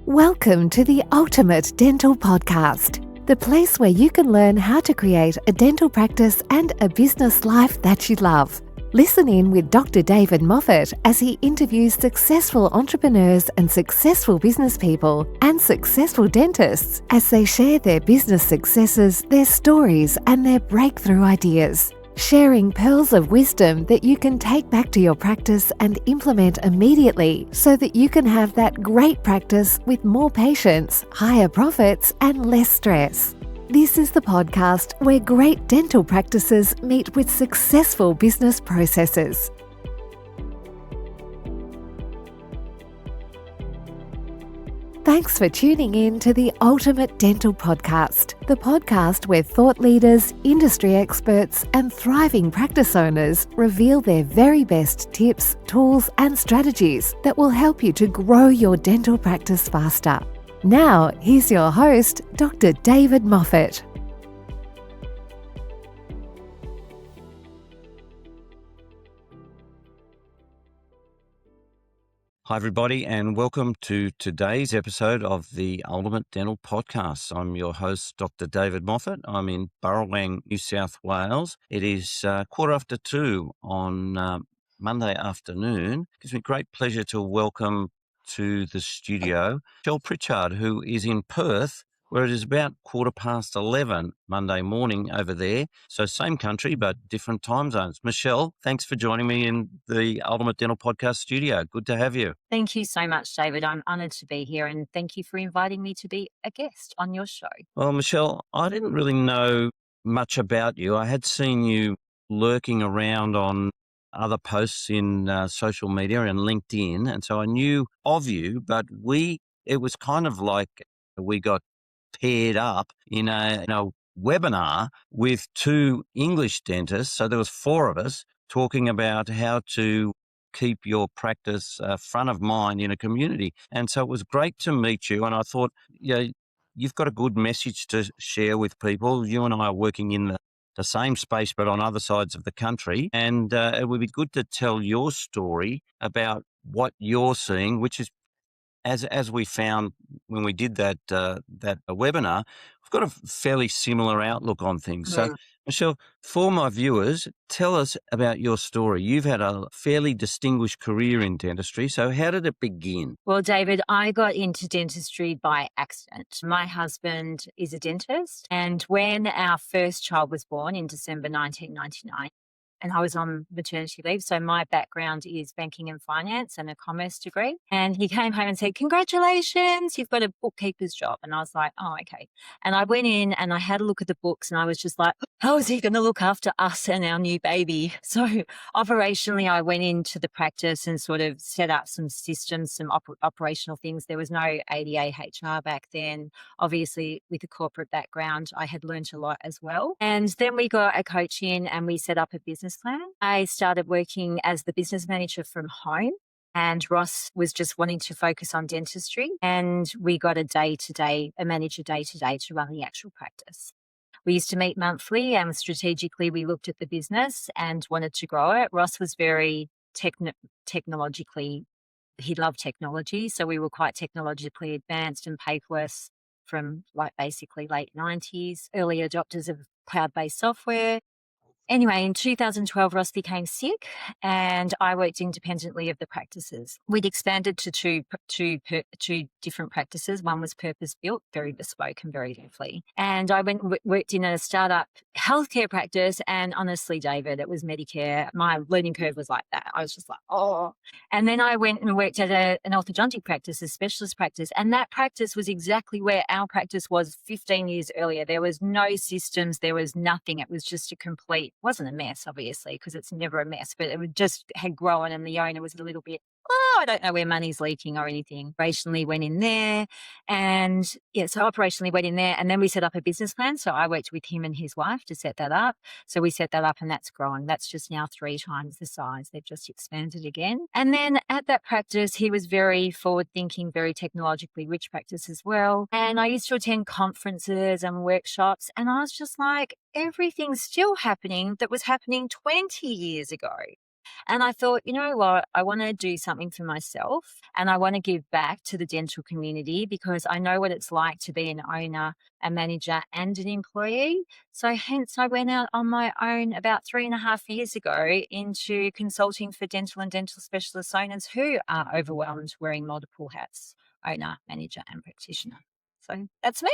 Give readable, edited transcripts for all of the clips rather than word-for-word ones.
Welcome to the Ultimate Dental Podcast, the place where you can learn how to create a dental practice and a business life that you love. Listen in with Dr. David Moffat as he interviews successful entrepreneurs and successful business people and successful dentists as they share their business successes, their stories, and their breakthrough ideas. Sharing pearls of wisdom that you can take back to your practice and implement immediately so that you can have that great practice with more patients, higher profits, and less stress. This is the podcast where great dental practices meet with successful business processes. Thanks for tuning in to the Ultimate Dental Podcast, the podcast where thought leaders, industry experts, and thriving practice owners reveal their very best tips, tools, and strategies that will help you to grow your dental practice faster. Now, here's your host, Dr. David Moffat. Hi, everybody, and welcome to today's episode of the Ultimate Dental Podcast. I'm your host, Dr. David Moffat. I'm in Burrowang, New South Wales. It is 2:15 on Monday afternoon. It gives me great pleasure to welcome to the studio Pritchard, who is in Perth, where it is about 11:15 Monday morning over there. So same country, but different time zones. Michelle, thanks for joining me in the Ultimate Dental Podcast studio. Good to have you. Thank you so much, David. I'm honoured to be here, and thank you for inviting me to be a guest on your show. Well, Michelle, I didn't really know much about you. I had seen you lurking around on other posts in social media and LinkedIn, and so I knew of you, but it was kind of like we got paired up in a webinar with two English dentists. So there was four of us talking about how to keep your practice front of mind in a community. And so it was great to meet you. And I thought, you've got a good message to share with people. You and I are working in the same space, but on other sides of the country. And it would be good to tell your story about what you're seeing, which is, as we found when we did that webinar, we've got a fairly similar outlook on things. So, Michelle, for my viewers, tell us about your story. You've had a fairly distinguished career in dentistry. So how did it begin? Well, David, I got into dentistry by accident. My husband is a dentist, and when our first child was born in December 1999, and I was on maternity leave. So my background is banking and finance and a commerce degree. And he came home and said, "Congratulations, you've got a bookkeeper's job." And I was like, "Oh, okay." And I went in and I had a look at the books and I was just like, how is he going to look after us and our new baby? So operationally, I went into the practice and sort of set up some systems, some operational things. There was no ADA HR back then. Obviously, with a corporate background, I had learned a lot as well. And then we got a coach in and we set up a business plan. I started working as the business manager from home, and Ross was just wanting to focus on dentistry, and we got a manager day-to-day to run the actual practice. We used to meet monthly, and strategically we looked at the business and wanted to grow it. Ross was very technologically, he loved technology, so we were quite technologically advanced and paperless from basically late 90s, early adopters of cloud-based software. Anyway, in 2012, Ross became sick and I worked independently of the practices. We'd expanded to two different practices. One was purpose-built, very bespoke and very lovely. And I worked in a startup healthcare practice, and honestly, David, it was Medicare. My learning curve was like that. I was just like, oh. And then I went and worked at an orthodontic practice, a specialist practice, and that practice was exactly where our practice was 15 years earlier. There was no systems, there was nothing. It was just a complete, wasn't a mess, obviously, because it's never a mess, but it just had grown and the owner was a little bit, I don't know where money's leaking or anything. Operationally went in there and then we set up a business plan. So I worked with him and his wife to set that up. So we set that up and that's grown. That's just now 3 times the size. They've just expanded again. And then at that practice, he was very forward thinking, very technologically rich practice as well. And I used to attend conferences and workshops, and I was just like, everything's still happening that was happening 20 years ago. And I thought, you know what, I want to do something for myself and I want to give back to the dental community because I know what it's like to be an owner, a manager, and an employee. So hence I went out on my own about 3.5 years ago into consulting for dental and dental specialist owners who are overwhelmed wearing multiple hats, owner, manager, and practitioner. So that's me.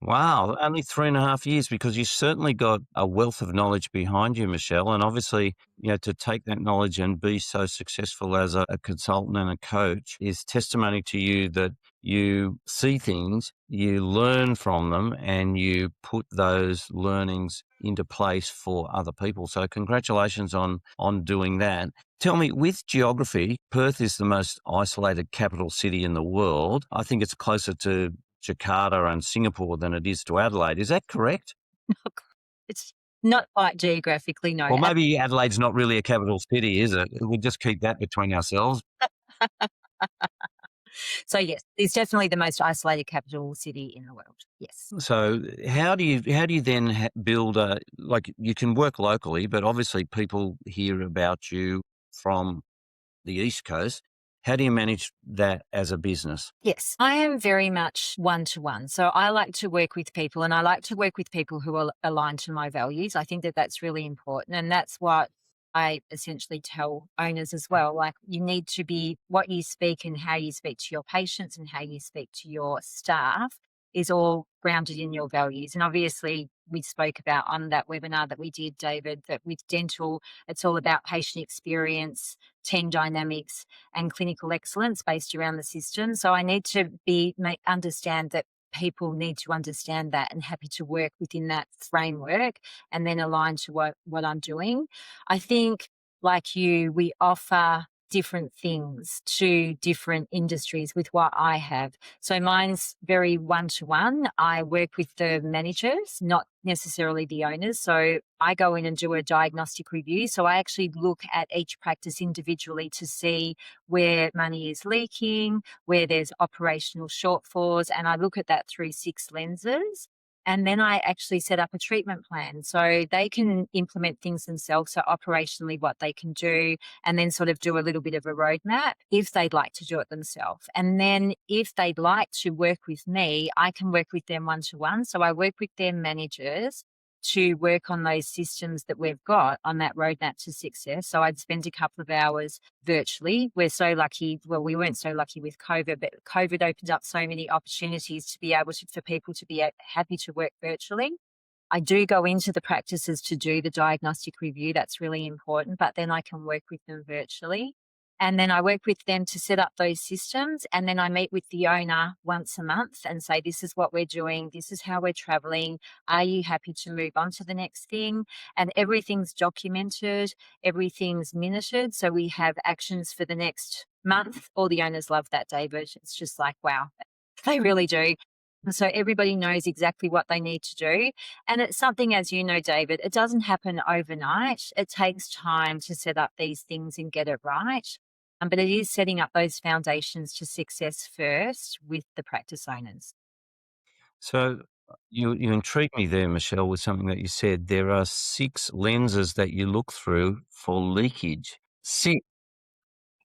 Wow, only 3.5 years, because you certainly got a wealth of knowledge behind you, Michelle. And obviously, to take that knowledge and be so successful as a consultant and a coach is testimony to you that you see things, you learn from them, and you put those learnings into place for other people. So congratulations on doing that. Tell me, with geography, Perth is the most isolated capital city in the world. I think it's closer to Jakarta and Singapore than it is to Adelaide. Is that correct? It's not quite geographically, no. Well, maybe Adelaide's not really a capital city, is it? We'll just keep that between ourselves. So yes, it's definitely the most isolated capital city in the world. Yes. So how do you then build you can work locally, but obviously people hear about you from the East Coast. How do you manage that as a business? Yes, I am very much one-to-one. So I like to work with people and I like to work with people who are aligned to my values. I think that that's really important. And that's what I essentially tell owners as well. Like, you need to be what you speak and how you speak to your patients and how you speak to your staff is all grounded in your values. And obviously, we spoke about on that webinar that we did, David, that with dental, it's all about patient experience, team dynamics, and clinical excellence based around the system. So I need to understand that people need to understand that and happy to work within that framework and then align to what I'm doing. I think, like you, we offer different things to different industries with what I have. So mine's very one-to-one. I work with the managers, not necessarily the owners. So I go in and do a diagnostic review. So I actually look at each practice individually to see where money is leaking, where there's operational shortfalls, and I look at that through 6 lenses. And then I actually set up a treatment plan so they can implement things themselves. So operationally, what they can do, and then sort of do a little bit of a roadmap if they'd like to do it themselves. And then if they'd like to work with me, I can work with them one-to-one. So I work with their managers to work on those systems that we've got on that roadmap to success. So I'd spend a couple of hours virtually. We're so lucky. Well, we weren't so lucky with COVID, but COVID opened up so many opportunities to be able to, for people to be happy to work virtually. I do go into the practices to do the diagnostic review. That's really important, but then I can work with them virtually. And then I work with them to set up those systems. And then I meet with the owner once a month and say, this is what we're doing. This is how we're traveling. Are you happy to move on to the next thing? And everything's documented, everything's minuted. So we have actions for the next month. All the owners love that, David. It's just like, wow, they really do. And so everybody knows exactly what they need to do. And it's something, as you know, David, it doesn't happen overnight. It takes time to set up these things and get it right. But it is setting up those foundations to success first with the practice owners. So you intrigued me there, Michelle, with something that you said. There are 6 lenses that you look through for leakage. 6.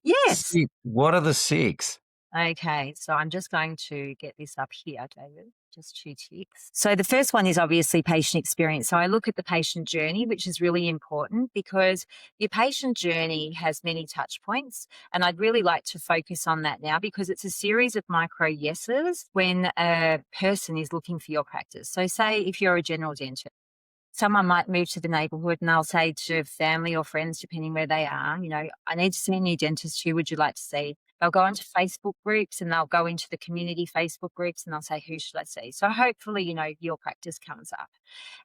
Yes. 6. What are the 6? Okay, so I'm just going to get this up here, David, just 2 ticks. So the first one is obviously patient experience. So I look at the patient journey, which is really important because your patient journey has many touch points. And I'd really like to focus on that now because it's a series of micro yeses when a person is looking for your practice. So say if you're a general dentist, someone might move to the neighbourhood and they'll say to family or friends, depending where they are, I need to see a new dentist. Who would you like to see? They'll go into Facebook groups and they'll go into the community Facebook groups and they'll say, who should I see? So hopefully, your practice comes up.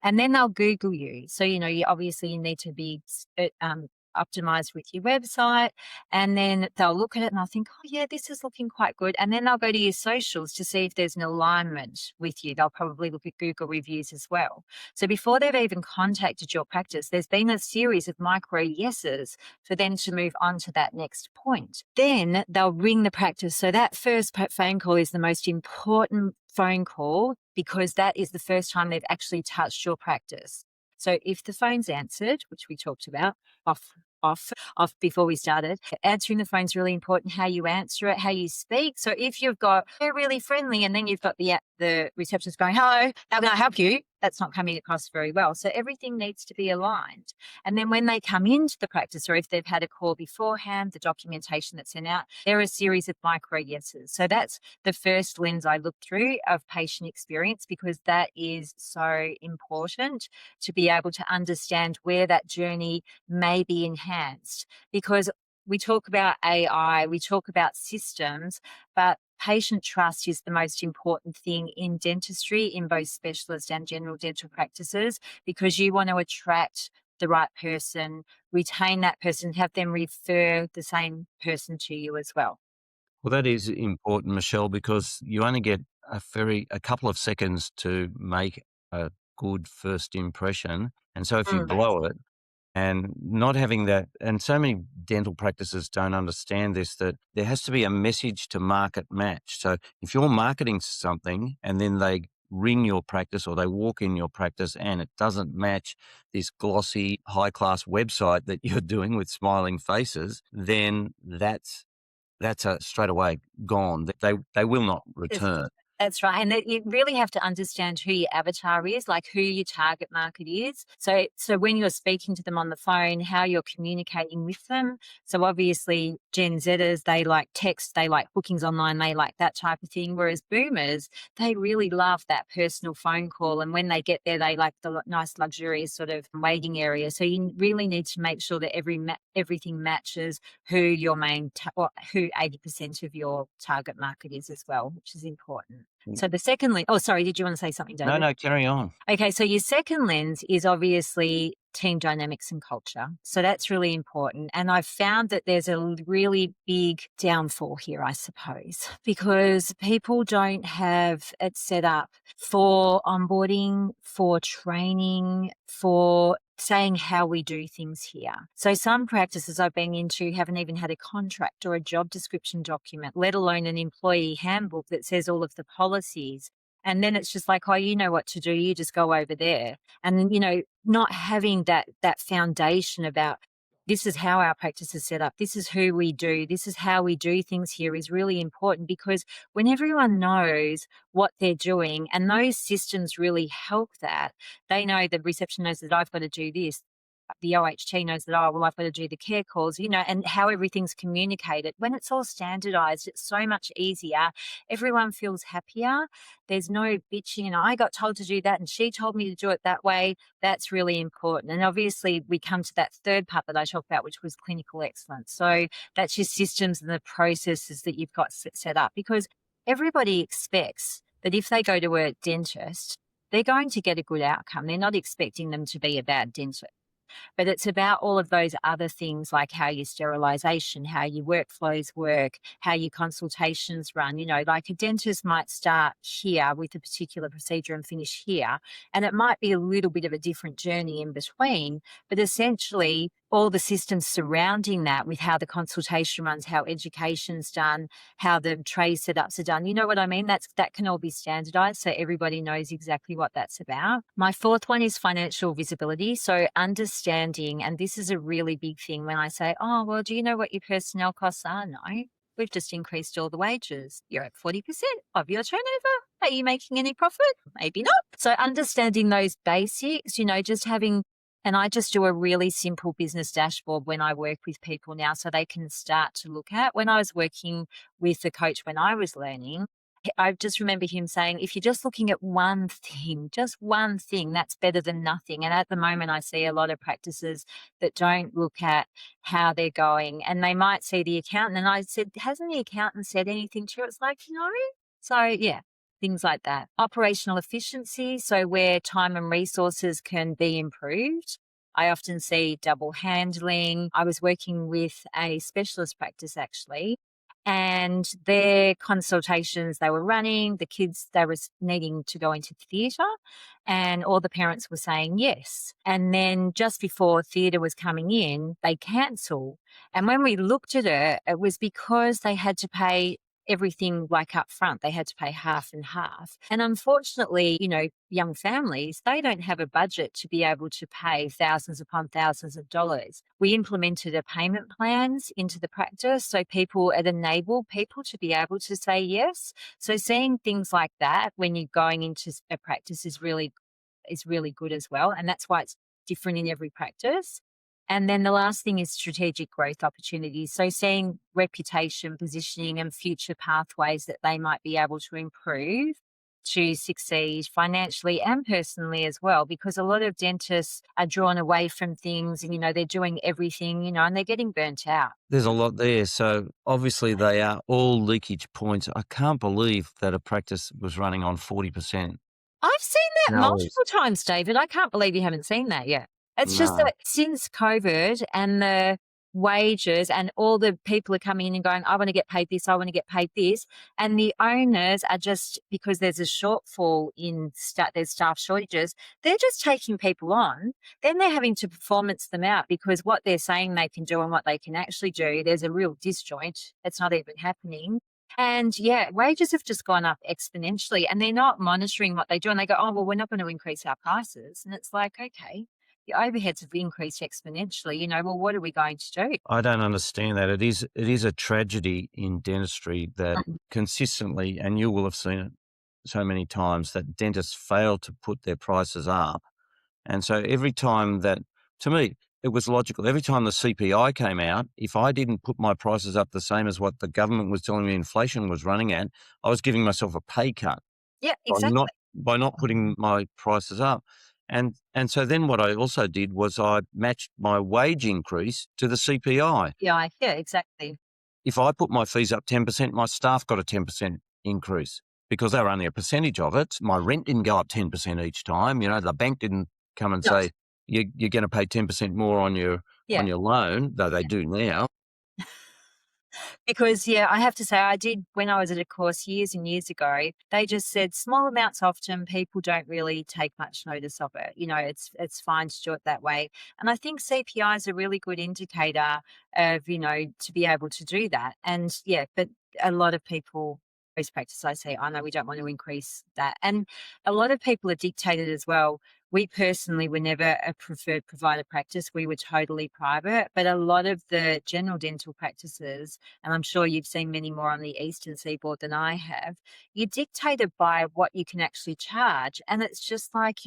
And then they'll Google you. So, you need to be optimized with your website. And then they'll look at it and they'll think, oh, yeah, this is looking quite good. And then they'll go to your socials to see if there's an alignment with you. They'll probably look at Google reviews as well. So before they've even contacted your practice, there's been a series of micro yeses for them to move on to that next point. Then they'll ring the practice. So that first phone call is the most important phone call because that is the first time they've actually touched your practice. So if the phone's answered, which we talked about, off before we started. Answering the phone is really important, how you answer it, how you speak. So if they're really friendly and then you've got the receptionist going, hello, how can I help you? That's not coming across very well. So everything needs to be aligned. And then when they come into the practice, or if they've had a call beforehand, the documentation that's sent out, there are a series of micro yeses. So that's the first lens I look through of patient experience, because that is so important to be able to understand where that journey may be enhanced. Because we talk about AI, we talk about systems, but patient trust is the most important thing in dentistry, in both specialist and general dental practices, because you want to attract the right person, retain that person, have them refer the same person to you as well. Well, that is important, Michelle, because you only get a couple of seconds to make a good first impression. And so if you blow it, and not having that, and so many dental practices don't understand this, that there has to be a message to market match. So if you're marketing something and then they ring your practice or they walk in your practice and it doesn't match this glossy, high-class website that you're doing with smiling faces, then that's straight away gone. They will not return. That's right. And you really have to understand who your avatar is, like who your target market is. So when you're speaking to them on the phone, how you're communicating with them. So obviously Gen Zers, they like text, they like bookings online, they like that type of thing. Whereas boomers, they really love that personal phone call. And when they get there, they like the nice luxurious sort of waiting area. So you really need to make sure that everything matches who your who 80% of your target market is as well, which is important. So the second lens, sorry, did you want to say something, David? No, carry on. Okay, so your second lens is obviously team dynamics and culture. So that's really important. And I've found that there's a really big downfall here, I suppose, because people don't have it set up for onboarding, for training, for saying how we do things here. So some practices I've been into haven't even had a contract or a job description document, let alone an employee handbook that says all of the policies. And then it's just like, oh, you know what to do. You just go over there. And, not having that foundation about this is how our practice is set up. This is who we do. This is how we do things here is really important, because when everyone knows what they're doing and those systems really help that, they know the reception knows that I've got to do this. The OHT knows that, I've got to do the care calls, and how everything's communicated. When it's all standardized, it's so much easier. Everyone feels happier. There's no bitching, I got told to do that and she told me to do it that way. That's really important. And obviously we come to that third part that I talked about, which was clinical excellence. So that's your systems and the processes that you've got set up, because everybody expects that if they go to a dentist, they're going to get a good outcome. They're not expecting them to be a bad dentist. But it's about all of those other things, like how your sterilisation, how your workflows work, how your consultations run. Like a dentist might start here with a particular procedure and finish here, and it might be a little bit of a different journey in between, but essentially all the systems surrounding that, with how the consultation runs, how education's done, how the tray setups are done. You know what I mean? That can all be standardized so everybody knows exactly what that's about. My fourth one is financial visibility. So understanding, and this is a really big thing when I say, oh, well, do you know what your personnel costs are? No. We've just increased all the wages. You're at 40% of your turnover. Are you making any profit? Maybe not. So understanding those basics, just having. And I just do a really simple business dashboard when I work with people now, so they can start to look at. When I was working with the coach when I was learning, I just remember him saying, if you're just looking at one thing, that's better than nothing. And at the moment, I see a lot of practices that don't look at how they're going, and they might see the accountant. And I said, hasn't the accountant said anything to you? It's like, So, yeah. Things like that. Operational efficiency, so where time and resources can be improved. I often see double handling. I was working with a specialist practice actually, and their consultations they were running, the kids, they were needing to go into theatre, and all the parents were saying yes. And then just before theatre was coming in, they cancelled. And when we looked at it was because they had to pay everything like up front. They had to pay half and half. And unfortunately, young families, they don't have a budget to be able to pay thousands upon thousands of dollars. We implemented a payment plans into the practice so it enabled people to be able to say yes. So seeing things like that when you're going into a practice is really good as well. And that's why it's different in every practice. And then the last thing is strategic growth opportunities. So seeing reputation, positioning, and future pathways that they might be able to improve to succeed financially and personally as well, because a lot of dentists are drawn away from things and, they're doing everything, and they're getting burnt out. There's a lot there. So obviously they are all leakage points. I can't believe that a practice was running on 40%. I've seen that No. multiple times, David. I can't believe you haven't seen that yet. It's just No. that since COVID and the wages and all the people are coming in and going, I want to get paid this, I want to get paid this. And the owners are just, because there's a shortfall in there's staff shortages, they're just taking people on. Then they're having to performance them out because what they're saying they can do and what they can actually do, there's a real disjoint. It's not even happening. And wages have just gone up exponentially and they're not monitoring what they do. And they go, oh, well, we're not going to increase our prices. And it's like, okay, the overheads have increased exponentially. Well, what are we going to do? I don't understand that. It is a tragedy in dentistry that consistently, and you will have seen it so many times, that dentists fail to put their prices up. And so every time that, to me, it was logical. Every time the CPI came out, if I didn't put my prices up the same as what the government was telling me inflation was running at, I was giving myself a pay cut. Yeah, exactly. By not putting my prices up. And so then what I also did was I matched my wage increase to the CPI. Yeah, exactly. If I put my fees up 10%, my staff got a 10% increase because they were only a percentage of it. My rent didn't go up 10% each time. The bank didn't come and say, you're going to pay 10% more on your loan, though they do now. Because, I have to say, I did when I was at a course years and years ago, they just said small amounts often, people don't really take much notice of it. It's fine to do it that way. And I think CPI is a really good indicator of, to be able to do that. And but a lot of people, post practice, I say, I know we don't want to increase that. And a lot of people are dictated as well. We personally were never a preferred provider practice. We were totally private, but a lot of the general dental practices, and I'm sure you've seen many more on the Eastern Seaboard than I have, you're dictated by what you can actually charge. And it's just like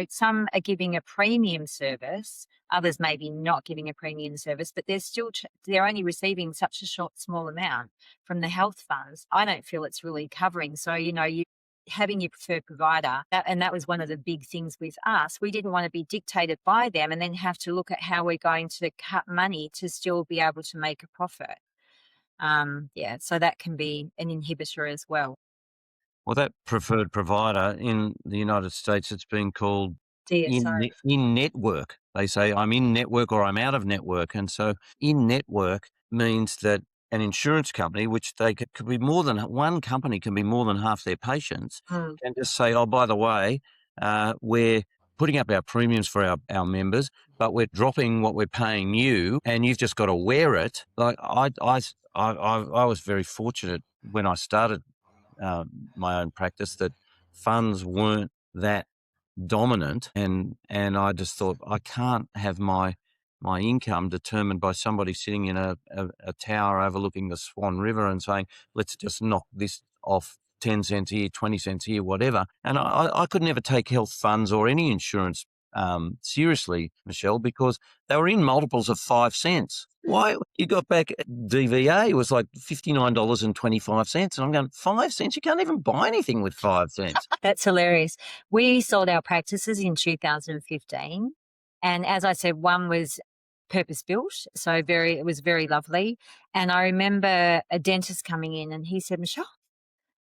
some are giving a premium service, others maybe not giving a premium service, but they're only receiving such a small amount from the health funds. I don't feel it's really covering. So, you having your preferred provider, and that was one of the big things with us. We didn't want to be dictated by them and then have to look at how we're going to cut money to still be able to make a profit. So that can be an inhibitor as well. Well, that preferred provider in the United States, it's been called DSO. in network. They say I'm in network or I'm out of network. And so in network means that an insurance company, which they could be more than one company, can be more than half their patients, can just say, oh, by the way, we're putting up our premiums for our members, but we're dropping what we're paying you, and you've just got to wear it. Like I was very fortunate when I started my own practice that funds weren't that dominant, and I just thought I can't have my income determined by somebody sitting in a tower overlooking the Swan River and saying, let's just knock this off 10 cents here, 20 cents here, whatever. And I could never take health funds or any insurance seriously, Michelle, because they were in multiples of 5 cents. Why? You got back DVA, it was like $59.25. And I'm going, 5 cents? You can't even buy anything with 5 cents. That's hilarious. We sold our practices in 2015. And as I said, one was purpose built. So it was very lovely. And I remember a dentist coming in and he said, Michelle,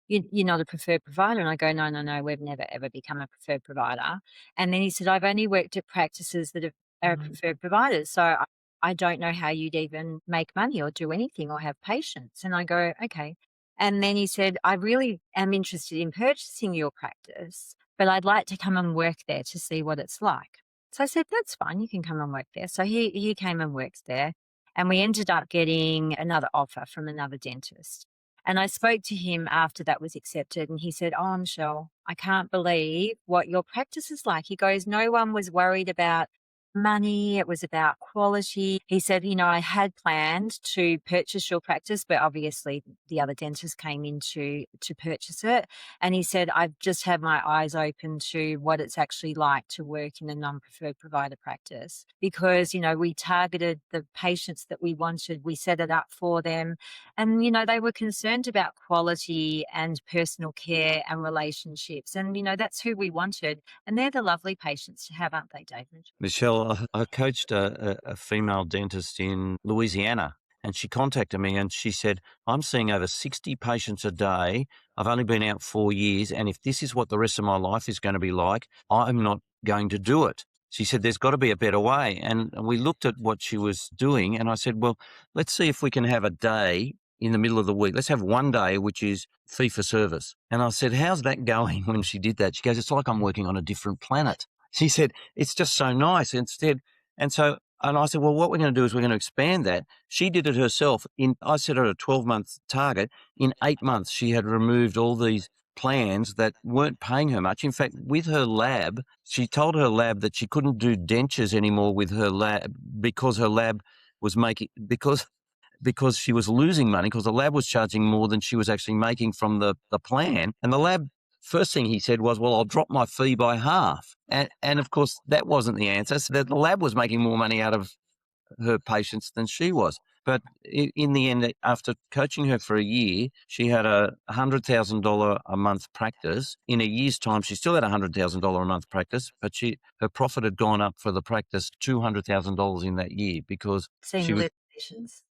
you're not a preferred provider. And I go, no, we've never, ever become a preferred provider. And then he said, I've only worked at practices that are preferred providers. So I don't know how you'd even make money or do anything or have patients. And I go, okay. And then he said, I really am interested in purchasing your practice, but I'd like to come and work there to see what it's like. So I said, that's fine. You can come and work there. So he came and worked there. And we ended up getting another offer from another dentist. And I spoke to him after that was accepted, and he said, "Oh, Michelle, I can't believe what your practice is like." He goes, "No one was worried about money. It was about quality." He said, "I had planned to purchase your practice, but obviously the other dentist came in to purchase it." And he said, "I've just had my eyes open to what it's actually like to work in a non-preferred provider practice because, we targeted the patients that we wanted. We set it up for them. And, they were concerned about quality and personal care and relationships. And, that's who we wanted. And they're the lovely patients to have, aren't they, David?" Michelle, I coached a female dentist in Louisiana, and she contacted me and she said, "I'm seeing over 60 patients a day. I've only been out 4 years, and if this is what the rest of my life is going to be like, I'm not going to do it." She said, "There's got to be a better way." And we looked at what she was doing, and I said, "Well, let's see if we can have a day in the middle of the week. Let's have one day which is fee for service." And I said, "How's that going?" When she did that, she goes, "It's like I'm working on a different planet." She said, "It's just so nice instead." And I said, "Well, what we're going to do is we're going to expand that." She did it herself. I set her a 12-month target. In 8 months, she had removed all these plans that weren't paying her much. In fact, with her lab, she told her lab that she couldn't do dentures anymore with her lab because her lab was because she was losing money because the lab was charging more than she was actually making from the plan. And the lab, first thing he said was, "Well, I'll drop my fee by half." And of course, that wasn't the answer. So the lab was making more money out of her patients than she was. But in the end, after coaching her for a year, she had a $100,000 a month practice. In a year's time, she still had a $100,000 a month practice, but her profit had gone up for the practice $200,000 in that year because Seen she the was. patients.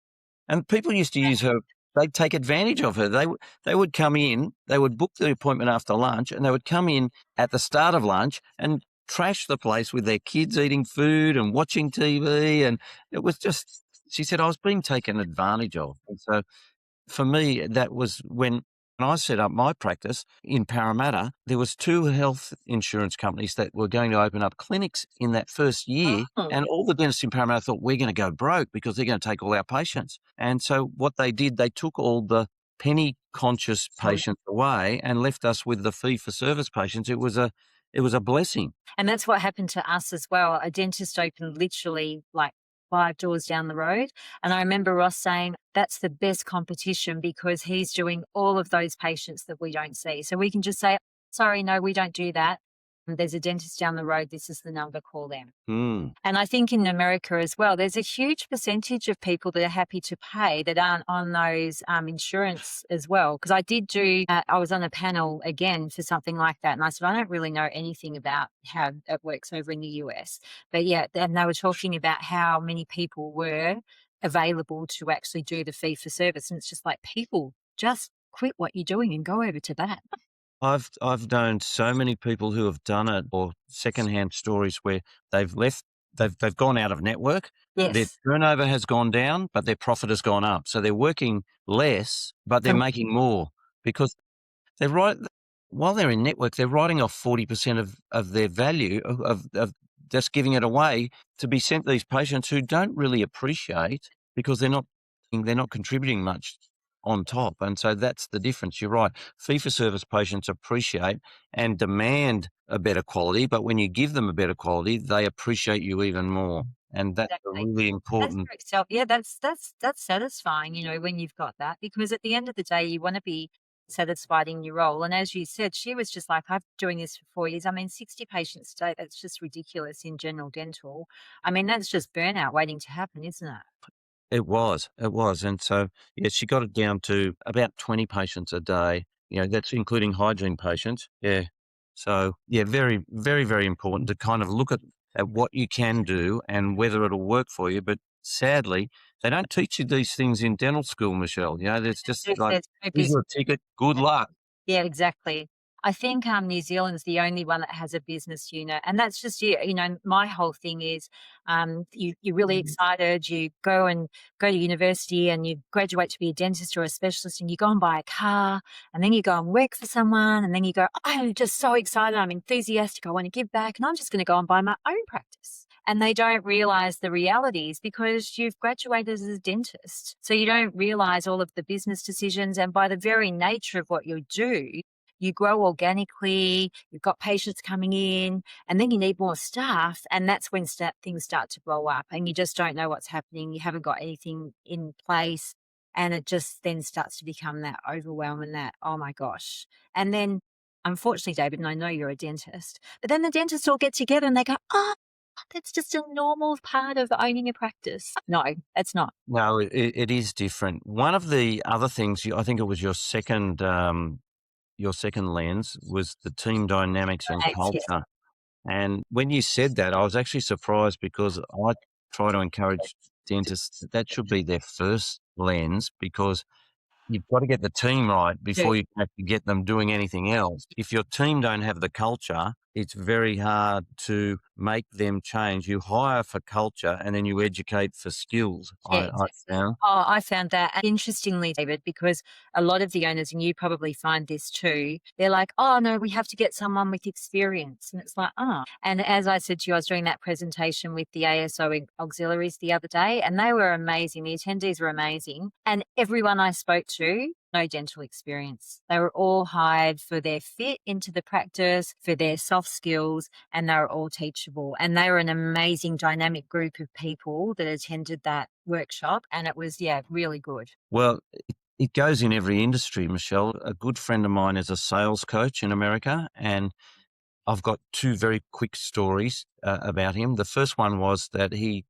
And people used to use her. They'd take advantage of her. They would come in, they would book the appointment after lunch, and they would come in at the start of lunch and trash the place with their kids eating food and watching TV. And it was just, she said, I was being taken advantage of. And so for me, that was when I set up my practice in Parramatta. There was 2 health insurance companies that were going to open up clinics in that first year, Oh, and all the dentists in Parramatta thought, we're going to go broke because they're going to take all our patients. And so what they did, they took all the penny conscious so patients away and left us with the fee for service patients. It was a blessing. And that's what happened to us as well. A dentist opened literally like 5 doors down the road. And I remember Ross saying, "That's the best competition because he's doing all of those patients that we don't see." So we can just say, "Sorry, no, we don't do that. There's a dentist down the road. This is the number, call them." Mm. And I think in America as well, there's a huge percentage of people that are happy to pay that aren't on those insurance as well. Because I was on a panel again for something like that. And I said, "I don't really know anything about how it works over in the US." But yeah, and they were talking about how many people were available to actually do the fee for service. And it's just like, people, just quit what you're doing and go over to that. I've known so many people who have done it, or secondhand stories where they've left, they've gone out of network. Their Yes. turnover has gone down, but their profit has gone up. So they're working less, but they're From making more because they're right. While they're in network, they're writing off 40% of their value of just giving it away to be sent to these patients who don't really appreciate because they're not contributing much on top. And so that's the difference. You're right. Fee for service patients appreciate and demand a better quality, but when you give them a better quality, they appreciate you even more. And that's a exactly. really That's important. very yeah, that's satisfying, when you've got that, because at the end of the day, you want to be satisfied in your role. And as you said, she was just like, "I've been doing this for 4 years. I mean, 60 patients a day, that's just ridiculous in general dental. I mean, that's just burnout waiting to happen, isn't it?" It was. And so, yeah, she got it down to about 20 patients a day. That's including hygiene patients. Yeah. So, yeah, very, very, very important to kind of look at what you can do and whether it'll work for you. But sadly, they don't teach you these things in dental school, Michelle. There's just like, There's no here's business. your ticket. Good luck. Yeah, exactly. I think New Zealand's the only one that has a business unit, and that's just you. My whole thing is, you're really excited. You go to university, and you graduate to be a dentist or a specialist, and you go and buy a car, and then you go and work for someone, and then you go, "I'm just so excited. I'm enthusiastic. I want to give back, and I'm just going to go and buy my own practice." and they don't realize the realities because you've graduated as a dentist. So you don't realize all of the business decisions. And by the very nature of what you do, you grow organically, you've got patients coming in, and then you need more staff. And that's when things start to blow up and you just don't know what's happening. You haven't got anything in place. And it just then starts to become that overwhelm and that, oh my gosh. And then, unfortunately, David, and I know you're a dentist, but then the dentists all get together and they go, oh, that's just a normal part of owning a practice. No, it's not. No, it is different. One of the other things, I think it was your second lens, was the team dynamics and Right, yes. culture. And when you said that, I was actually surprised because I try to encourage dentists that should be their first lens, because you've got to get the team right before you can actually get them doing anything else. If your team don't have the culture, it's very hard to make them change. You hire for culture and then you educate for skills, Yes. I found. Oh, I found that interestingly, David, because a lot of the owners, and you probably find this too, they're like, oh, no, we have to get someone with experience. And it's like, oh. And as I said to you, I was doing that presentation with the ASO auxiliaries the other day, and they were amazing. The attendees were amazing. And everyone I spoke to, no dental experience. They were all hired for their fit into the practice, for their soft skills, and they were all teachable. And they were an amazing dynamic group of people that attended that workshop. And it was, really good. Well, it goes in every industry, Michelle. A good friend of mine is a sales coach in America, and I've got two very quick stories about him. The first one was that he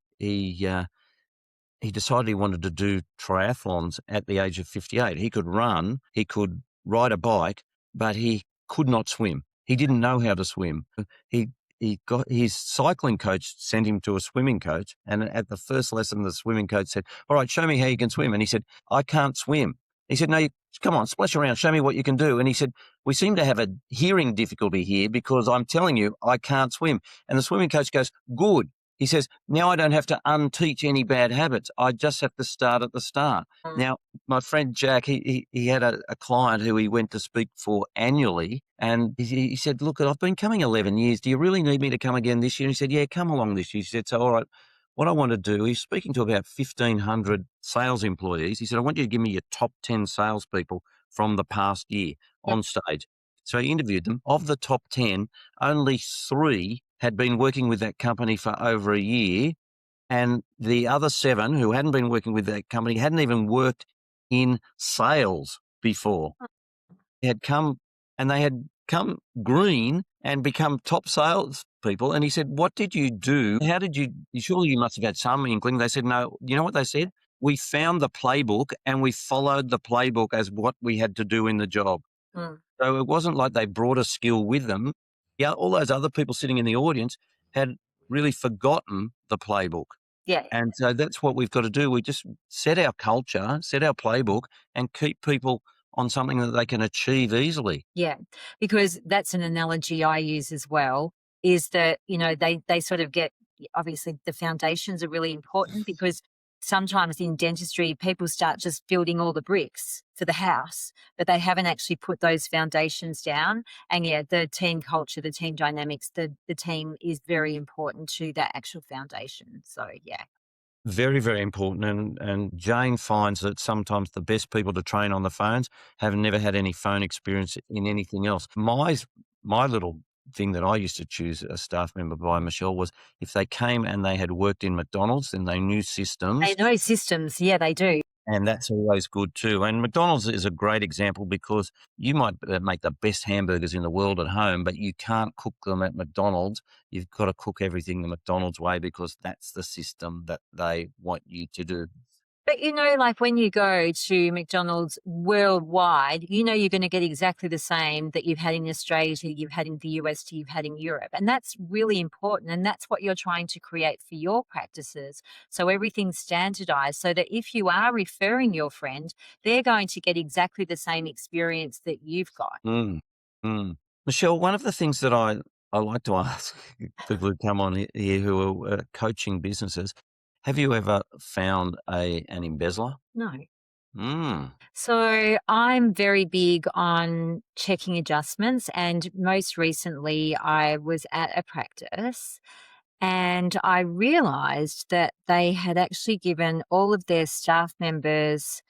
decided he wanted to do triathlons at the age of 58. He could run, he could ride a bike, but he could not swim. He didn't know how to swim. He got his cycling coach sent him to a swimming coach, and at the first lesson, the swimming coach said, "All right, show me how you can swim." And he said, "I can't swim." He said, "No, come on, splash around, show me what you can do." And he said, "We seem to have a hearing difficulty here because I'm telling you I can't swim." And the swimming coach goes, "Good." He says, "Now I don't have to unteach any bad habits. I just have to start at the start." Now, my friend Jack, he had a client who he went to speak for annually, and he said, "Look, I've been coming 11 years. Do you really need me to come again this year?" And he said, "Yeah, come along this year." He said, "So, all right, what I want to do," he's speaking to about 1,500 sales employees. He said, "I want you to give me your top 10 salespeople from the past year on stage." So he interviewed them. Of the top 10, only 3 had been working with that company for over a year, and the other 7 who hadn't been working with that company hadn't even worked in sales before. They had come green and become top salespeople. And he said, "What did you do? How did you, surely you must have had some inkling." They said, "No." You know what they said? "We found the playbook and we followed the playbook as what we had to do in the job." So it wasn't like they brought a skill with them. Yeah, all those other people sitting in the audience had really forgotten the playbook. Yeah. And so that's what we've got to do. We just set our culture, set our playbook, and keep people on something that they can achieve easily. Yeah, because that's an analogy I use as well, is that, they sort of get, obviously the foundations are really important because sometimes in dentistry, people start just building all the bricks for the house, but they haven't actually put those foundations down. And the team culture, the team dynamics, the team is very important to that actual foundation. So, yeah. Very, very important. And Jane finds that sometimes the best people to train on the phones have never had any phone experience in anything else. My little thing that I used to choose a staff member by, Michelle, was if they came and they had worked in McDonald's, then they knew systems. They know systems. Yeah, they do. And that's always good too. And McDonald's is a great example because you might make the best hamburgers in the world at home, but you can't cook them at McDonald's. You've got to cook everything the McDonald's way because that's the system that they want you to do. But, like when you go to McDonald's worldwide, you're going to get exactly the same that you've had in Australia, to you've had in the US, to you've had in Europe. And that's really important. And that's what you're trying to create for your practices. So everything's standardized so that if you are referring your friend, they're going to get exactly the same experience that you've got. Michelle, one of the things that I like to ask people who come on here who are coaching businesses, have you ever found an embezzler? No. So I'm very big on checking adjustments. And most recently, I was at a practice And I realised that they had actually given all of their staff members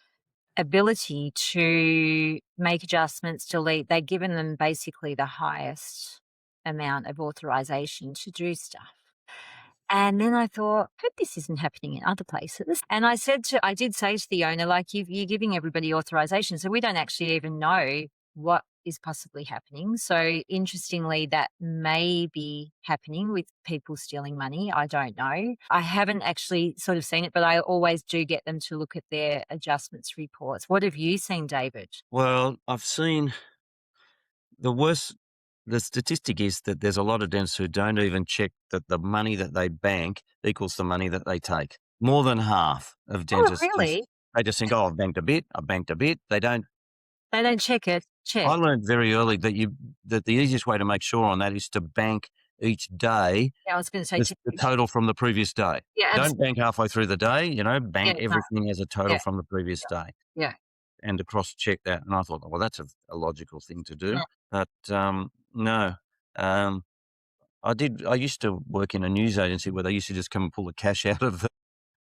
ability to make adjustments, delete. They'd given them basically the highest amount of authorization to do stuff. And then I thought, hope this isn't happening in other places. And I did say to the owner, like, you're giving everybody authorization. So we don't actually even know what is possibly happening. So interestingly, that may be happening with people stealing money. I don't know. I haven't actually sort of seen it, but I always do get them to look at their adjustments reports. What have you seen, David? Well, I've seen the worst. The statistic is that there's a lot of dentists who don't even check that the money that they bank equals the money that they take. More than half of Oh, dentists really? they just think, oh, I've banked a bit, I've banked a bit. They don't. They don't check it. I Check. learned very early that the easiest way to make sure on that is to bank each day Yeah, I was going to say, the check. total from the previous day. Yeah, Don't bank halfway through the day, yeah, bank no, everything as a total yeah, from the previous day yeah. and to cross check that. And I thought, well, that's a logical thing to do. Yeah. But no. Um, I used to work in a news agency where they used to just come and pull the cash out of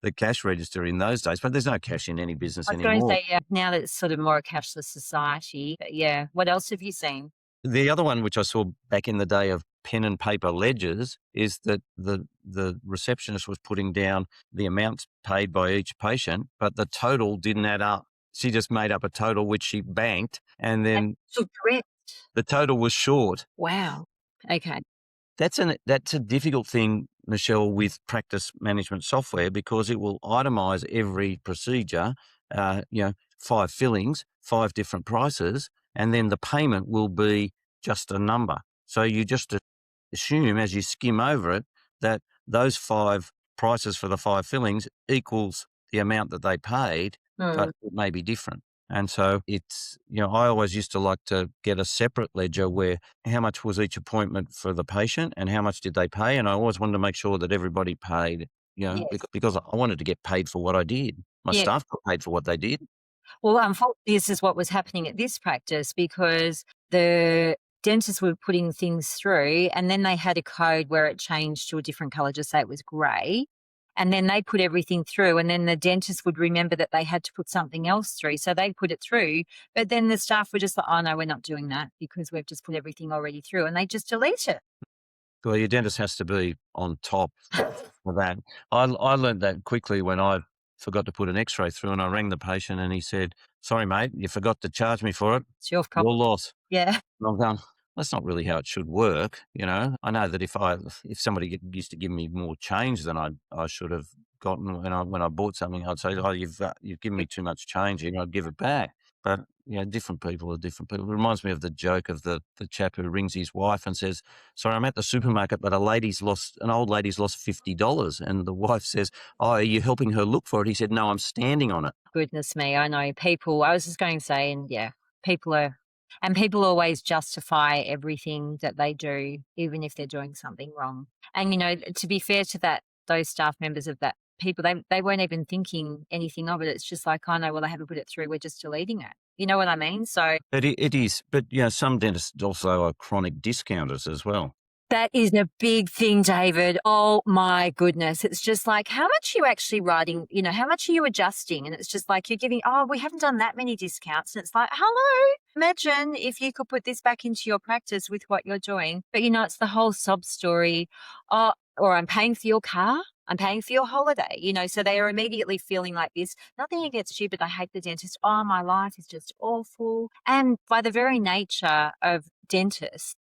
the cash register in those days, but there's no cash in any business I was going to anymore. say, yeah, now that it's sort of more a cashless society. But yeah. What else have you seen? The other one, which I saw back in the day of pen and paper ledgers, is that the receptionist was putting down the amounts paid by each patient, but the total didn't add up. She just made up a total which she banked, and then So correct. the total was short. Wow. Okay. That's a difficult thing, Michelle, with practice management software because it will itemize every procedure, 5 fillings, 5 different prices, and then the payment will be just a number. So you just assume as you skim over it that those 5 prices for the 5 fillings equals the amount that they paid, but it may be different. And so it's, I always used to like to get a separate ledger where how much was each appointment for the patient and how much did they pay? And I always wanted to make sure that everybody paid, Yes. because I wanted to get paid for what I did. My Yeah. staff got paid for what they did. Well, unfortunately, this is what was happening at this practice because the dentists were putting things through and then they had a code where it changed to a different color, just say it was grey. And then they put everything through and then the dentist would remember that they had to put something else through. So they put it through, but then the staff were just like, oh no, we're not doing that because we've just put everything already through and they just delete it. Well, your dentist has to be on top of that. I learned that quickly when I forgot to put an X-ray through, and I rang the patient, and he said, "Sorry, mate, you forgot to charge me for it. It's your Your loss." Yeah. And I'm going, that's not really how it should work. I know that if somebody used to give me more change than I should have gotten when I bought something, I'd say, oh, you've given me too much change, and I'd give it back. But different people are different people. It reminds me of the joke of the chap who rings his wife and says, "Sorry, I'm at the supermarket, but an old lady's lost $50," and the wife says, "Oh, are you helping her look for it?" He said, "No, I'm standing on it." Goodness me, I know people. I was just going to say, and yeah, people always justify everything that they do, even if they're doing something wrong. And to be fair to those staff members of that people, they weren't even thinking anything of it. It's just like, oh no, well, I haven't put it through. We're just deleting it. You know what I mean? So It is, but some dentists also are chronic discounters as well. that is a big thing, David. Oh my goodness. It's just like, how much are you actually writing? How much are you adjusting? And it's just like you're giving, oh, we haven't done that many discounts. And it's like, hello, imagine if you could put this back into your practice with what you're doing. But it's the whole sob story. Oh, or I'm paying for your car. I'm paying for your holiday, so they are immediately feeling like this. Nothing against you, but I hate the dentist. Oh, my life is just awful. And by the very nature of dentists,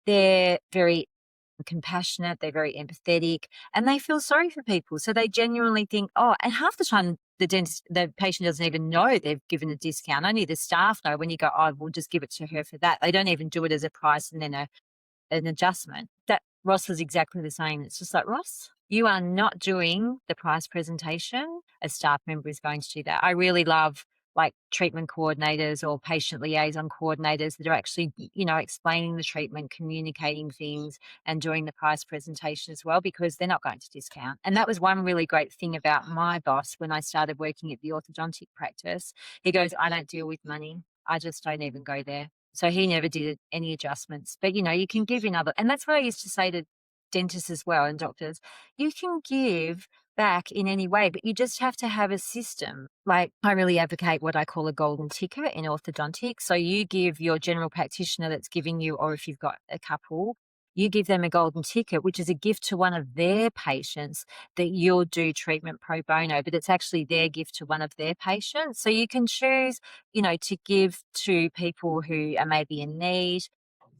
they're very compassionate, they're very empathetic, and they feel sorry for people. So they genuinely think, oh, and half the time the patient doesn't even know they've given a discount. Only the staff know when you go, oh, we'll just give it to her for that. They don't even do it as a price and then an adjustment. That Ross was exactly the same. It's just like, Ross, you are not doing the price presentation. A staff member is going to do that. I really love like treatment coordinators or patient liaison coordinators that are actually, explaining the treatment, communicating things and doing the price presentation as well, because they're not going to discount. And that was one really great thing about my boss when I started working at the orthodontic practice. He goes, I don't deal with money. I just don't even go there. So he never did any adjustments. But, you can give and that's what I used to say to dentists as well and doctors, you can give back in any way, but you just have to have a system. Like, I really advocate what I call a golden ticket in orthodontics. So you give your general practitioner that's giving you, or if you've got a couple, you give them a golden ticket, which is a gift to one of their patients that you'll do treatment pro bono, but it's actually their gift to one of their patients. So you can choose, to give to people who are maybe in need,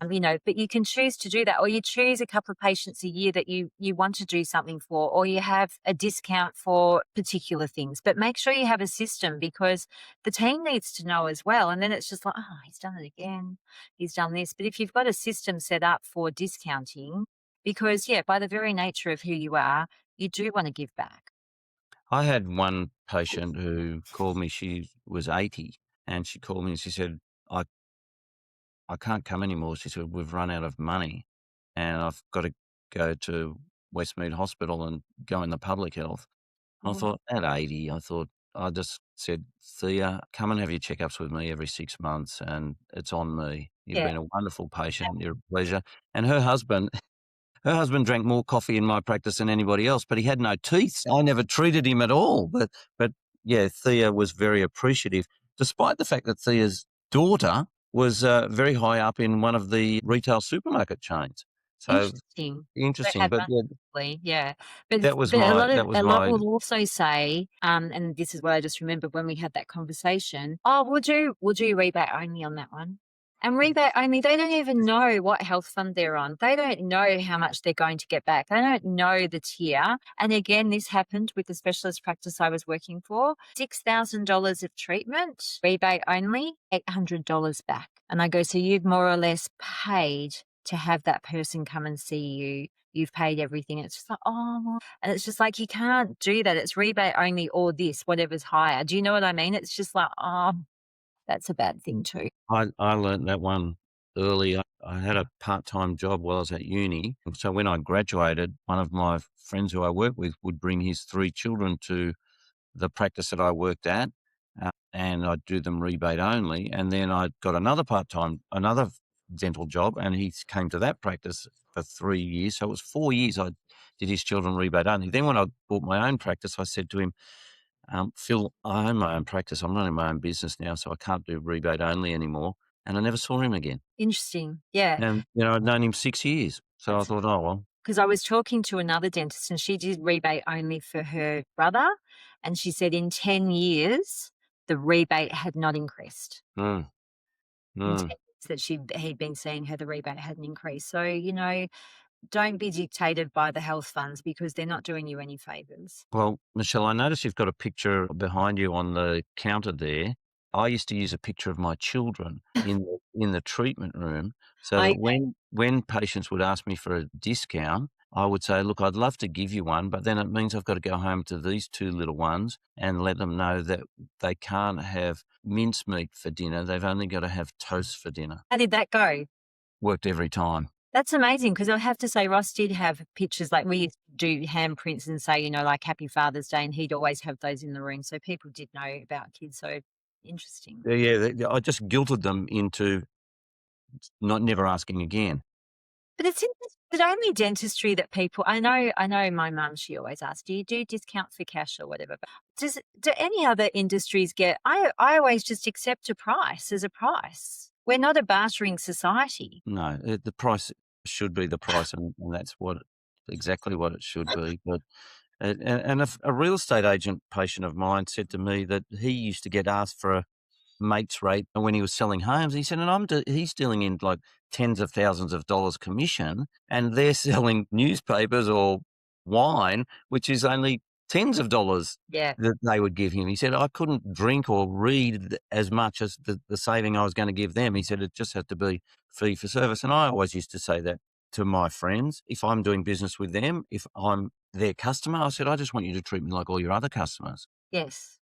but you can choose to do that, or you choose a couple of patients a year that you want to do something for, or you have a discount for particular things. But make sure you have a system, because the team needs to know as well. And then it's just like, oh, he's done it again. He's done this. But if you've got a system set up for discounting, because yeah, by the very nature of who you are, you do want to give back. I had one patient who called me. She was 80, and she called me and she said, I I can't come anymore. She said, we've run out of money and I've got to go to Westmead Hospital and go in the public health. I Mm. thought, at 80, I just said, Thea, come and have your checkups with me every 6 months, and it's on me. You've Yeah. been a wonderful patient. You're a pleasure. And her husband drank more coffee in my practice than anybody else, but he had no teeth. So I never treated him at all. But yeah, Thea was very appreciative, despite the fact that Thea's daughter was very high up in one of the retail supermarket chains. So Interesting. They interesting. have But yeah, monthly, yeah. But that was but my that was a lot my will also say, and this is what I just remembered when we had that conversation, "Oh, we'll do rebate only on that one." And rebate only, they don't even know what health fund they're on. They don't know how much they're going to get back. They don't know the tier. And again, this happened with the specialist practice I was working for. $6,000 of treatment, rebate only, $800 back. And I go, so you've more or less paid to have that person come and see you. You've paid everything. It's just like, oh, well, and it's just like, you can't do that. It's rebate only or this, whatever's higher. Do you know what I mean? It's just like, oh, that's a bad thing too. I learnt that one early. I had a part-time job while I was at uni. And so when I graduated, one of my friends who I worked with would bring his 3 children to the practice that I worked at, and I'd do them rebate only. And then I got another dental job, and he came to that practice for 3 years. So it was 4 years I did his children rebate only. Then when I bought my own practice, I said to him, Phil, I own my own practice. I'm running my own business now, so I can't do rebate only anymore. And I never saw him again. Interesting. Yeah. And, I'd known him 6 years. So I thought, oh, well, Because I was talking to another dentist and she did rebate only for her brother. And she said in 10 years, the rebate had not increased. mm, In 10 mm. years that he'd been seeing her, the rebate hadn't increased. So, don't be dictated by the health funds, because they're not doing you any favors. Well, Michelle, I notice you've got a picture behind you on the counter there. I used to use a picture of my children in the treatment room, so I that when patients would ask me for a discount, I would say, "Look, I'd love to give you one, but then it means I've got to go home to these 2 little ones and let them know that they can't have mincemeat for dinner. They've only got to have toast for dinner." How did that go? Worked every time. That's amazing, because I have to say Ross did have pictures, like we used to do handprints and say, like Happy Father's Day, and he'd always have those in the room. So people did know about kids. So interesting. I just guilted them into never asking again. But it's only dentistry that people, I know my mum, she always asks, do you do discount for cash or whatever? But do any other industries I always just accept a price as a price. We're not a bartering society. No, the price should be the price, and that's exactly what it should be. But and a real estate agent patient of mine said to me that he used to get asked for a mate's rate when he was selling homes. He said, and he's dealing in like tens of thousands of dollars commission, and they're selling newspapers or wine, which is only tens of dollars Yeah. that they would give him. He said, I couldn't drink or read as much as the saving I was going to give them. He said, it just had to be fee for service. And I always used to say that to my friends. If I'm doing business with them, if I'm their customer, I said, I just want you to treat me like all your other customers. Yes.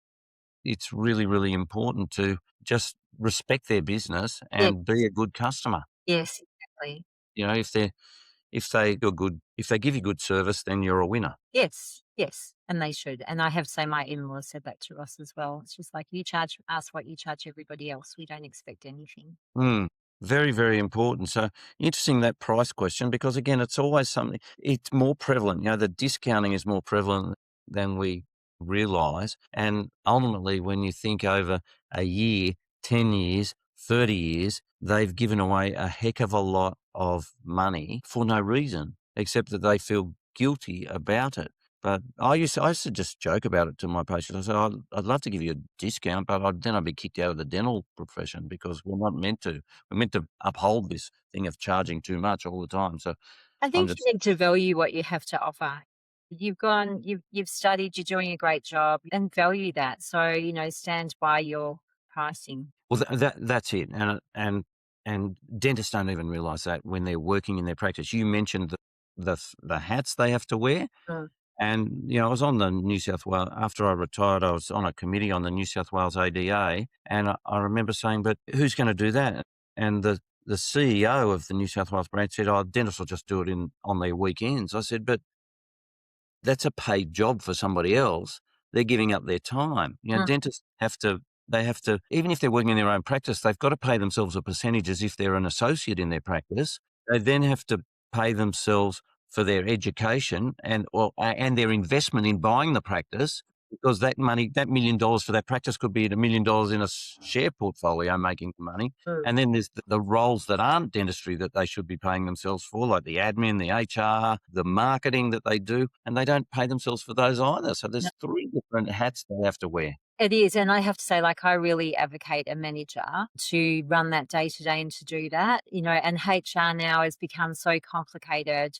It's really, really important to just respect their business and be a good customer. Yes, exactly. If they give you good service, then you're a winner. Yes, yes, and they should. And I have to say my in-laws said that to us as well. It's just like, you charge us what you charge everybody else. We don't expect anything. Mm. Very, very important. So interesting that price question because again, it's always something. It's more prevalent. The discounting is more prevalent than we realise. And ultimately, when you think over a year, 10 years, 30 years, they've given away a heck of a lot of money for no reason except that they feel guilty about it. But I used to just joke about it to my patients. I said, I'd love to give you a discount, but then I'd be kicked out of the dental profession because we're not meant to. We're meant to uphold this thing of charging too much all the time. So I I'm think you just, need to value what you have to offer. You've studied, you're doing a great job, and value that. So, stand by your pricing. well, that's it. And dentists don't even realise that when they're working in their practice. You mentioned the hats they have to wear. Mm. And, I was on the New South Wales, after I retired, I was on a committee on the New South Wales ADA. And I remember saying, but who's going to do that? And the CEO of the New South Wales branch said, oh, dentists will just do it on their weekends. I said, but that's a paid job for somebody else. They're giving up their time. Mm. Dentists they have to, even if they're working in their own practice, they've got to pay themselves a percentage as if they're an associate in their practice. They then have to pay themselves for their education and their investment in buying the practice because that money, that $1 million for that practice could be $1 million in a share portfolio making money. Mm. And then there's the roles that aren't dentistry that they should be paying themselves for, like the admin, the HR, the marketing that they do, and they don't pay themselves for those either. So there's three different hats they have to wear. It is, and I have to say, like, I really advocate a manager to run that day to day and to do that, and HR now has become so complicated.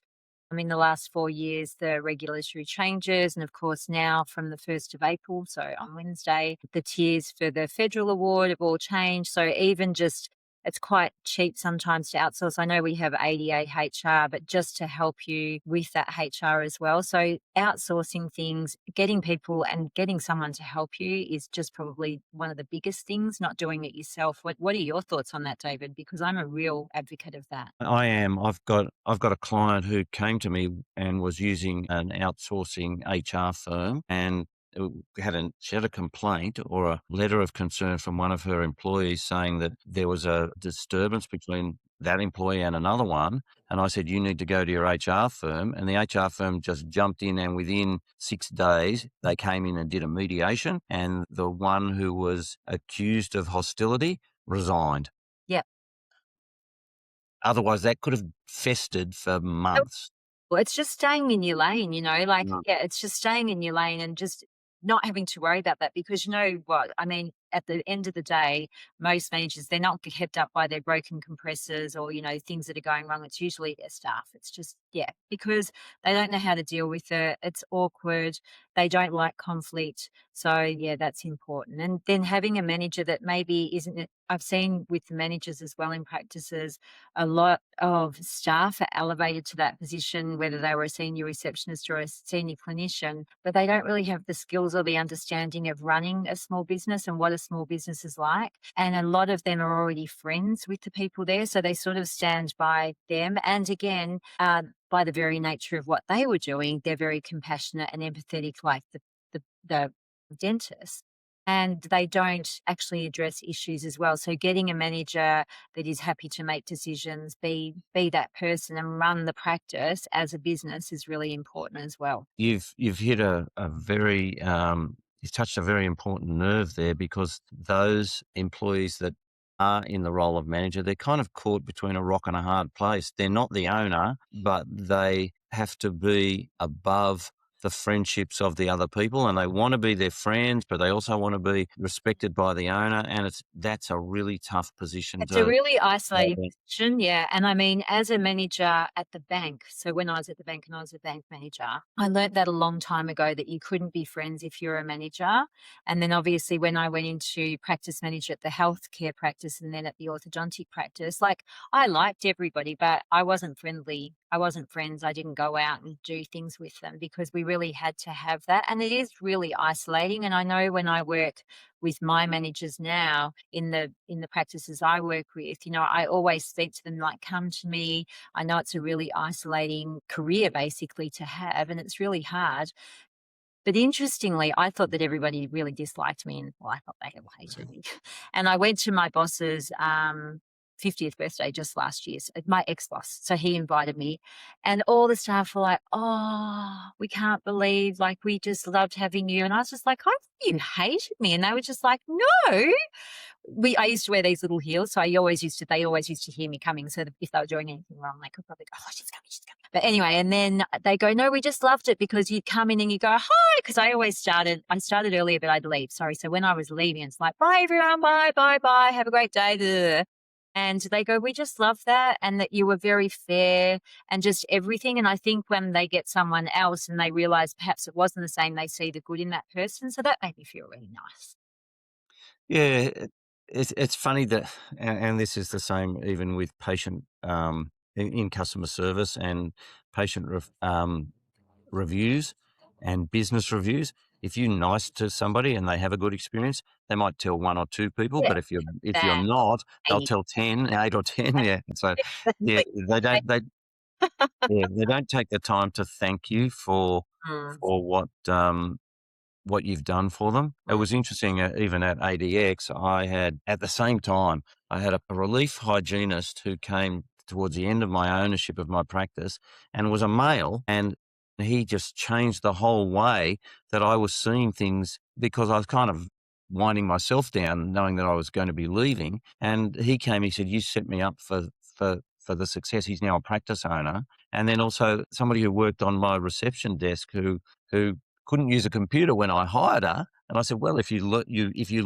I mean, the last 4 years, the regulatory changes, and of course, now from the 1st of April, so on Wednesday, the tiers for the federal award have all changed. So even just it's quite cheap sometimes to outsource. I know we have ADA HR, but just to help you with that HR as well. So outsourcing things, getting people and getting someone to help you is just probably one of the biggest things, not doing it yourself. What are your thoughts on that, David? Because I'm a real advocate of that. I am. I've got a client who came to me and was using an outsourcing HR firm and she had a complaint or a letter of concern from one of her employees saying that there was a disturbance between that employee and another one. And I said, you need to go to your HR firm. And the HR firm just jumped in and within 6 days, they came in and did a mediation. And the one who was accused of hostility resigned. Yeah. Otherwise, that could have festered for months. Well, it's just staying in your lane, like, Mm. yeah, it's just staying in your lane and just not having to worry about that because you know what? I mean, at the end of the day, most managers, they're not kept up by their broken compressors or, things that are going wrong. It's usually their staff. It's just, yeah, because they don't know how to deal with it. It's awkward. They don't like conflict. So, yeah, that's important. And then having a manager that maybe isn't, I've seen with the managers as well in practices, a lot of staff are elevated to that position, whether they were a senior receptionist or a senior clinician, but they don't really have the skills or the understanding of running a small business and what a small business is like. And a lot of them are already friends with the people there. So they sort of stand by them. And again, by the very nature of what they were doing, they're very compassionate and empathetic, like the dentist. And they don't actually address issues as well. So getting a manager that is happy to make decisions, be that person and run the practice as a business is really important as well. You've hit a very you've touched a very important nerve there because those employees that are in the role of manager, they're kind of caught between a rock and a hard place. They're not the owner, but they have to be above the friendships of the other people and they want to be their friends, but they also want to be respected by the owner. And that's a really tough position It's a to really isolating have. position, yeah, and I mean, as a manager at the bank, so when I was at the bank and I was a bank manager, I learnt that a long time ago that you couldn't be friends if you're a manager, and then obviously when I went into practice manager at the healthcare practice and then at the orthodontic practice, like, I liked everybody, but I wasn't friendly. I wasn't friends. I didn't go out and do things with them because we really had to have that, and it is really isolating, and I know when I work with my managers now in the practices I work with, I always speak to them like, come to me. I know it's a really isolating career basically to have, and it's really hard. But interestingly, I thought that everybody really disliked me, and well, I thought they all hated me. And I went to my bosses 50th birthday just last year, so my ex-boss. So he invited me, and all the staff were like, "Oh, we can't believe, like, we just loved having you." And I was just like, "I thought you hated me." And they were just like, "No." I used to wear these little heels, so they always used to hear me coming, so that if they were doing anything wrong, they could probably go, "Oh, she's coming, she's coming." But anyway, and then they go, "No, we just loved it because you'd come in and you go, 'Hi,' because I started earlier, but I'd leave, sorry. So when I was leaving, it's like, 'Bye, everyone. Bye, bye, bye. Have a great day.'" Duh. And they go, "We just love that, and that you were very fair and just everything." And I think when they get someone else and they realize perhaps it wasn't the same, they see the good in that person. So that made me feel really nice. Yeah, it's funny that, and this is the same even with patient, in customer service and patient reviews and business reviews. If you're nice to somebody and they have a good experience, they might tell 1 or 2 people, Yeah, but if you're that not, they'll 80. tell 10, 8 or 10, yeah. So, yeah, they don't they yeah, they don't take the time to thank you Mm, for what you've done for them. It mm. was interesting, even at ADX, I had at the same time, I had a relief hygienist who came towards the end of my ownership of my practice and was a male, and he just changed the whole way that I was seeing things because I was kind of winding myself down knowing that I was going to be leaving, and he came, he said, "You set me up for the success." He's now a practice owner, and then also somebody who worked on my reception desk who couldn't use a computer when I hired her, and I said, "Well, if you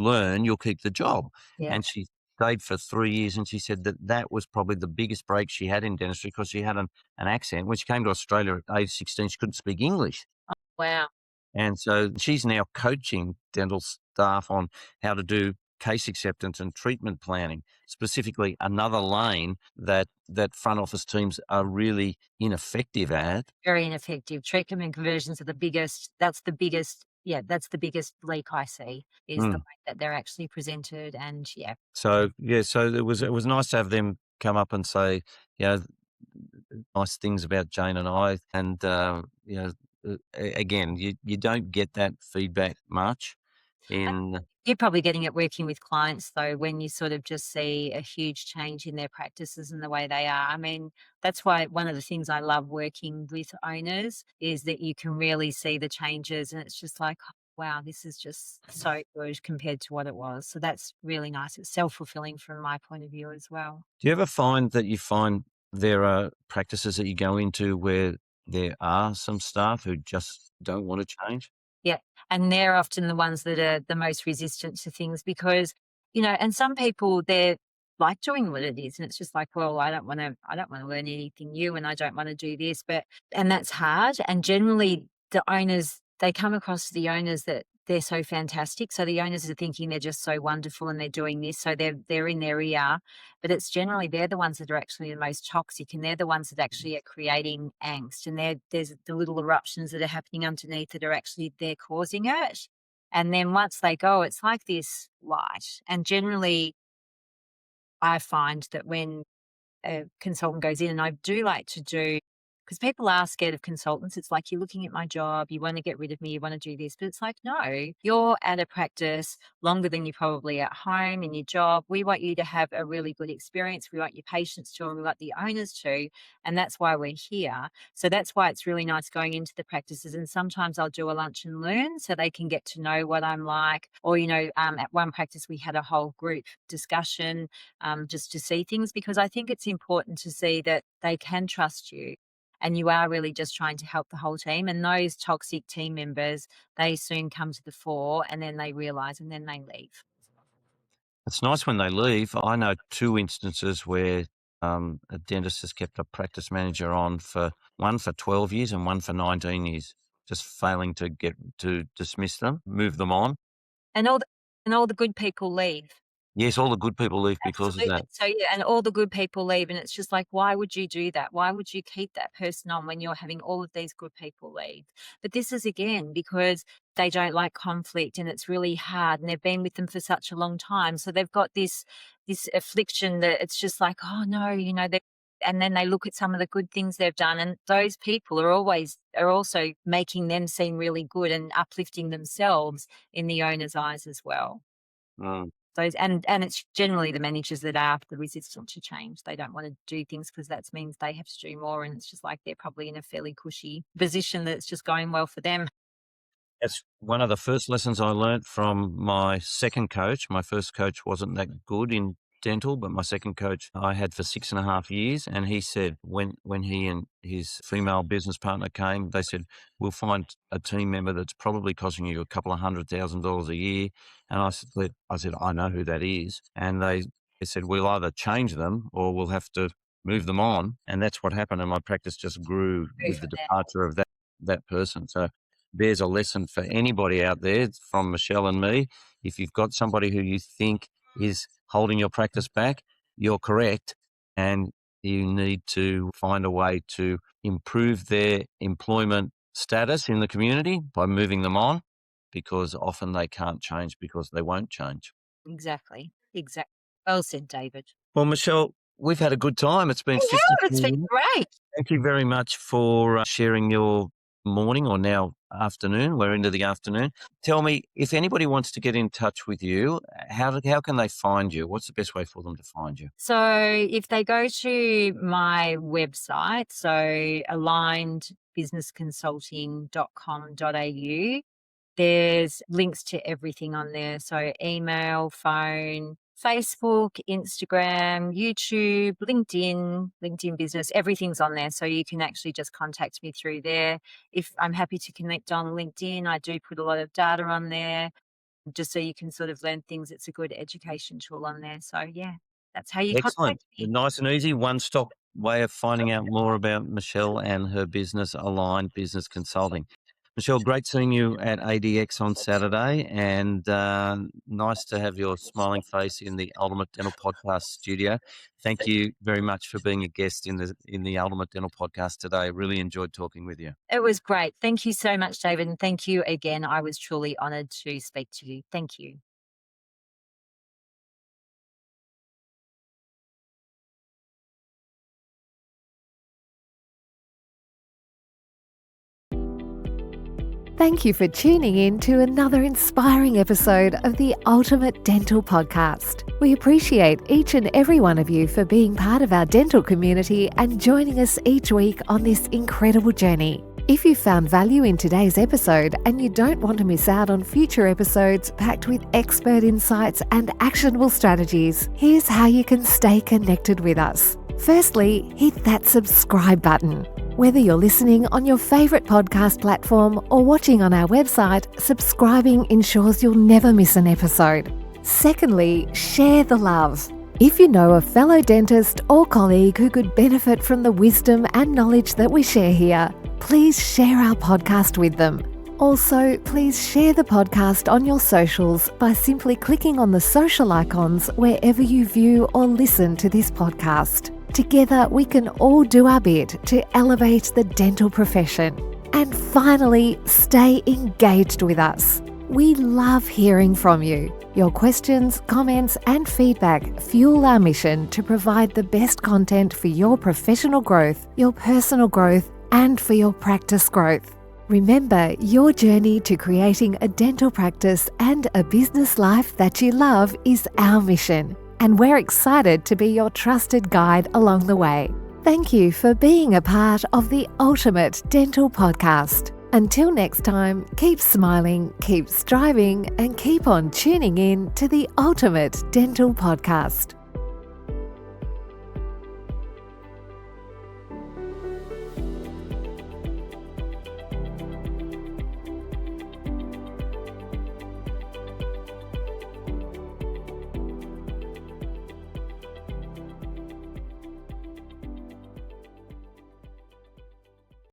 learn, you'll keep the job." Yeah, And she stayed for 3 years, and she said that that was probably the biggest break she had in dentistry because she had an accent. When she came to Australia at age 16, she couldn't speak English, wow. and so she's now coaching dental staff on how to do case acceptance and treatment planning, specifically another lane that front office teams are really ineffective at. Very ineffective. Treatment and conversions are the biggest that's the biggest leak I see, is the Mm. way that they're actually presented. And yeah. So, yeah, so it was nice to have them come up and say, you know, nice things about Jane and I, and, again, you don't get that feedback much in. You're probably getting it working with clients though, when you sort of just see a huge change in their practices and the way they are. I mean, that's why one of the things I love working with owners is that you can really see the changes, and it's just like, "Oh, wow, this is just so good compared to what it was." So that's really nice. It's self-fulfilling from my point of view as well. Do you ever find that you find there are practices that you go into where there are some staff who just don't wanna change? Yeah, and they're often the ones that are the most resistant to things because, and some people, they're like doing what it is, and it's just like, "Well, I don't wanna learn anything new, and I don't wanna do this," and that's hard, and generally, the owners, they come across the owners that they're so fantastic, so the owners are thinking they're just so wonderful and they're doing this, so they're in their ear, but it's generally they're the ones that are actually the most toxic, and they're the ones that actually are creating angst, and there's the little eruptions that are happening underneath that are actually they're causing it. And then once they go, it's like this light. And generally, I find that when a consultant goes in, and I do like to do, because people are scared of consultants. It's like, "You're looking at my job, you want to get rid of me, you want to do this." But it's like, no, you're at a practice longer than you're probably at home in your job. We want you to have a really good experience. We want your patients to, and we want the owners to. And that's why we're here. So that's why it's really nice going into the practices. And sometimes I'll do a lunch and learn so they can get to know what I'm like. Or, at one practice, we had a whole group discussion, just to see things, because I think it's important to see that they can trust you and you are really just trying to help the whole team. And those toxic team members, they soon come to the fore, and then they realize, and then they leave. It's nice when they leave. I know 2 instances where, a dentist has kept a practice manager on for one for 12 years and one for 19 years, just failing to dismiss them, move them on. And all the good people leave. Yes, all the good people leave because of Absolutely. that. So, yeah, and all the good people leave, and it's just like, why would you do that? Why would you keep that person on when you're having all of these good people leave? But this is, again, because they don't like conflict, and it's really hard, and they've been with them for such a long time. So they've got this affliction that it's just like, "Oh no," they, and then they look at some of the good things they've done, and those people are also making them seem really good and uplifting themselves in the owner's eyes as well. Mm. Those and it's generally the managers that are the resistant to change. They don't want to do things because that means they have to do more, and it's just like they're probably in a fairly cushy position that's just going well for them. That's one of the first lessons I learnt from my second coach. My first coach wasn't that good in dental, but my second coach I had for 6.5 years. And he said when he and his female business partner came, they said, we'll find a team member that's probably costing you a couple of $100,000 a year. And I said, I know who that is. And they said, we'll either change them or we'll have to move them on. And that's what happened. And my practice just grew with the departure of that person. So there's a lesson for anybody out there from Michelle and me. If you've got somebody who you think is holding your practice back, you're correct. And you need to find a way to improve their employment status in the community by moving them on, because often they can't change because they won't change. Exactly. Well said, David. Well, Michelle, we've had a good time. It's been Yeah, 50 it's been minutes. great. Thank you very much for sharing your morning, or now afternoon. We're into the afternoon. Tell me, if anybody wants to get in touch with you, how can they find you? What's the best way for them to find you? So if they go to my website, so alignedbusinessconsulting.com.au, there's links to everything on there. So email, phone, Facebook, Instagram, YouTube, LinkedIn Business, everything's on there. So you can actually just contact me through there. If I'm happy to connect on LinkedIn, I do put a lot of data on there just so you can sort of learn things. It's a good education tool on there. So yeah, that's how you Excellent. contact me. Nice and easy, one-stop way of finding out more about Michelle and her business, Aligned Business Consulting. Michelle, great seeing you at ADX on Saturday, and nice to have your smiling face in the Ultimate Dental Podcast studio. Thank you very much for being a guest in the Ultimate Dental Podcast today. Really enjoyed talking with you. It was great. Thank you so much, David. And thank you again. I was truly honoured to speak to you. Thank you. Thank you for tuning in to another inspiring episode of the Ultimate Dental Podcast. We appreciate each and every one of you for being part of our dental community and joining us each week on this incredible journey. If you found value in today's episode and you don't want to miss out on future episodes packed with expert insights and actionable strategies, here's how you can stay connected with us. Firstly, hit that subscribe button. Whether you're listening on your favourite podcast platform or watching on our website, subscribing ensures you'll never miss an episode. Secondly, share the love. If you know a fellow dentist or colleague who could benefit from the wisdom and knowledge that we share here, please share our podcast with them. Also, please share the podcast on your socials by simply clicking on the social icons wherever you view or listen to this podcast. Together, we can all do our bit to elevate the dental profession. And finally, stay engaged with us. We love hearing from you. Your questions, comments, and feedback fuel our mission to provide the best content for your professional growth, your personal growth, and for your practice growth. Remember, your journey to creating a dental practice and a business life that you love is our mission, and we're excited to be your trusted guide along the way. Thank you for being a part of the Ultimate Dental Podcast. Until next time, keep smiling, keep striving, and keep on tuning in to the Ultimate Dental Podcast.